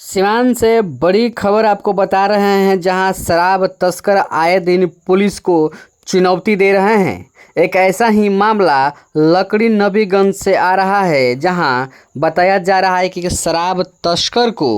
सिवान से बड़ी खबर आपको बता रहे हैं, जहां शराब तस्कर आए दिन पुलिस को चुनौती दे रहे हैं। एक ऐसा ही मामला लकड़ी नबीगंज से आ रहा है, जहां बताया जा रहा है कि शराब तस्कर को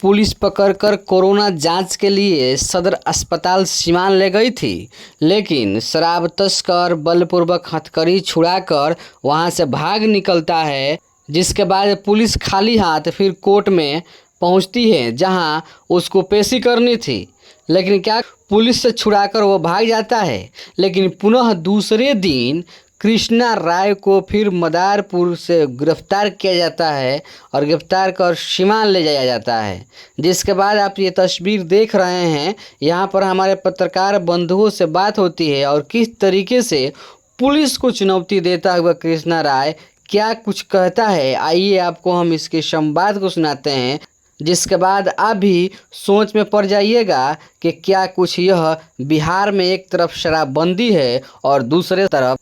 पुलिस पकड़कर कोरोना जांच के लिए सदर अस्पताल सिवान ले गई थी। लेकिन शराब तस्कर बलपूर्वक हथकड़ी छुड़ाकर वहां से भाग निकलता है, जिसके बाद पुलिस खाली हाथ फिर कोर्ट में पहुंचती है, जहां उसको पेशी करनी थी। लेकिन क्या पुलिस से छुड़ाकर वो भाग जाता है। लेकिन पुनः दूसरे दिन कृष्णा राय को फिर मदारपुर से गिरफ्तार किया जाता है और गिरफ्तार कर सिवान ले जाया जाता है। जिसके बाद आप ये तस्वीर देख रहे हैं, यहाँ पर हमारे पत्रकार बंधुओं से बात होती है और किस तरीके से पुलिस को चुनौती देता हुआ कृष्णा राय क्या कुछ कहता है। आइए आपको हम इसके संवाद को सुनाते हैं, जिसके बाद आप भी सोच में पड़ जाइएगा कि क्या कुछ यह बिहार में एक तरफ शराबबंदी है और दूसरे तरफ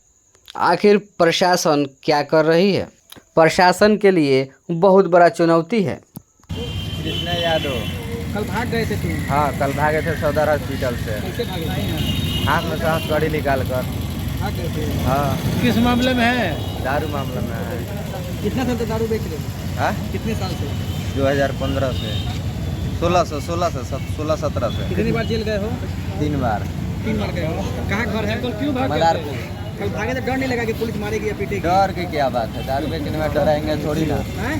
आखिर प्रशासन क्या कर रही है। प्रशासन के लिए बहुत बड़ा चुनौती है। कृष्णा यादव कल भाग गए थे तुम? हाँ, कल भागे थे सदर हॉस्पिटल से। कैसे भागे थे? हाथ में से हथकड़ी निकाल कर। भाग गए थे? हाँ। किस मामले में है? दारू मामला में है। कितना साल से दारू बेच रहे हो? हाँ? कितने साल से? 2015 से 16-17 से। कितनी बार जेल गए हो? 3 बार। 3 बार गए हो। कहाँ घर है? कल क्यों भाग गए? मदारपुर। कल भागे तो डर नहीं लगा कि पुलिस मारेगी या पीटेगी? डर की क्या बात है, दारू बेचने में डराएंगे थोड़ी ना। हैं?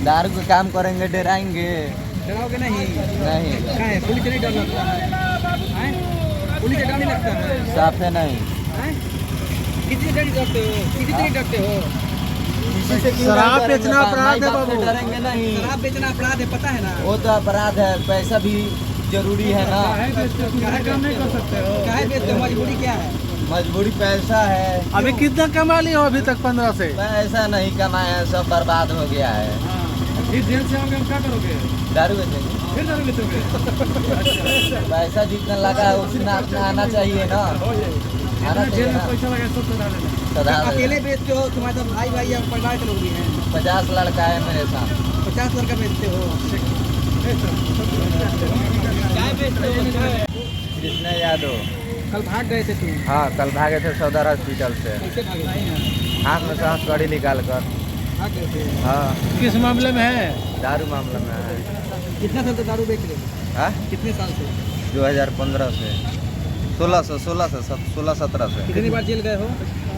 दारू का काम करेंगे डराएंगे डराओगे नहीं? नहीं। कहाँ है? पुलिस से नहीं डर लगता है? हैं? पुलिस से डर नहीं लगता है? साफ है नहीं। हैं? कितनी डर डरते हो? किसी से नहीं डरते हो? शराब बेचना अपराध है बाबू। डरेंगे नहीं। शराब बेचना अपराध है, पता है ना? वो तो अपराध है, पैसा भी जरूरी है ना। काहे काम नहीं कर सकते हो? काहे बेचते हो? मजबूरी क्या है? मजबूरी पैसा है। अभी कितना कमा लिए हो अभी तक 15 से? पैसा नहीं कमाया, सब बर्बाद हो गया है। फिर जेल से आओगे, क्या करोगे? दारू बेचेंगे। फिर दारू बेचोगे? पैसा जितना लगा है उतना अपना आना चाहिए ना। आना चाहिए ना। पैसा लगा सब सदा लेना। सदा अकेले बेचते हो? तुम्हारे तो भाई भाई या परिवार के लोग भी हैं? 50 लड़का है मेरे साथ। 50 लड़का बेचते हो? क्या बेचते हो? कृष्णा यादव कल भाग गए थे तुम? हाँ, कल भागे थे सदर हॉस्पिटल से। कैसे भागे थे? हाथ में से हथकड़ी निकाल कर। भाग गए थे? हाँ। किस मामले में है? दारू मामला में है। कितना साल से दारू बेच रहे हो? हाँ? कितने साल से? 2015 से 16-17 से। कितनी बार जेल गए हो?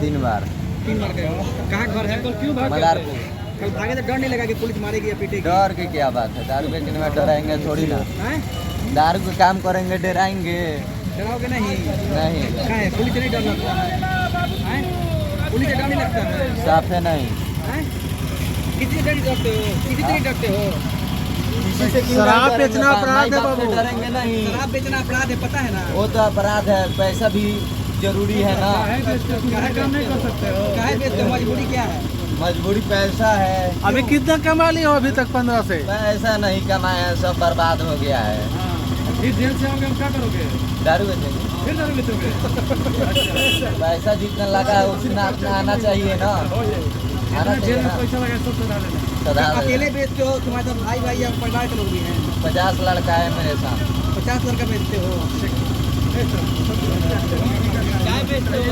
3 बार। 3 बार गए हो। कहाँ घर है? कल क्यों भाग गए? मदारपुर। कल भागे तो डर नहीं लगा कि पुलिस मारेगी या पीटेगी? डर की क्या बात है, दारू बेचने में डराएंगे थोड़ी ना। हैं? दारू का काम करेंगे डराएंगे डराओगे नहीं? नहीं। कहाँ है? पुलिस से नहीं डर लगता है? हैं? पुलिस से डर नहीं लगता है? साफ है नहीं। हैं? कितनी डर डरते हो? किसी से नहीं डरते हो? शराब बेचना अपराध है बाबू। डरेंगे नहीं। शराब बेचना अपराध है, पता है ना? वो तो अपराध है, पैसा भी जरूरी है ना। काहे काम नहीं कर सकते हो? काहे बेचते हो? मजबूरी क्या है? मजबूरी पैसा है। अभी कितना कमा लिए हो अभी तक 15 से? पैसा नहीं कमाया, सब बर्बाद हो गया है। फिर जेल से आओगे, क्या करोगे? दारू बेचेंगे। फिर दारू बेचोगे? पैसा जितना लगा है उतना अपना आना चाहिए ना। आना चाहिए ना। पैसा लगा सब सदा लेना। सदा अकेले बेचते हो? तुम्हारे तो भाई भाई या परिवार के लोग भी हैं? 50 लड़का है मेरे साथ। 50 लड़का बेचते हो? क्या बेचते हो?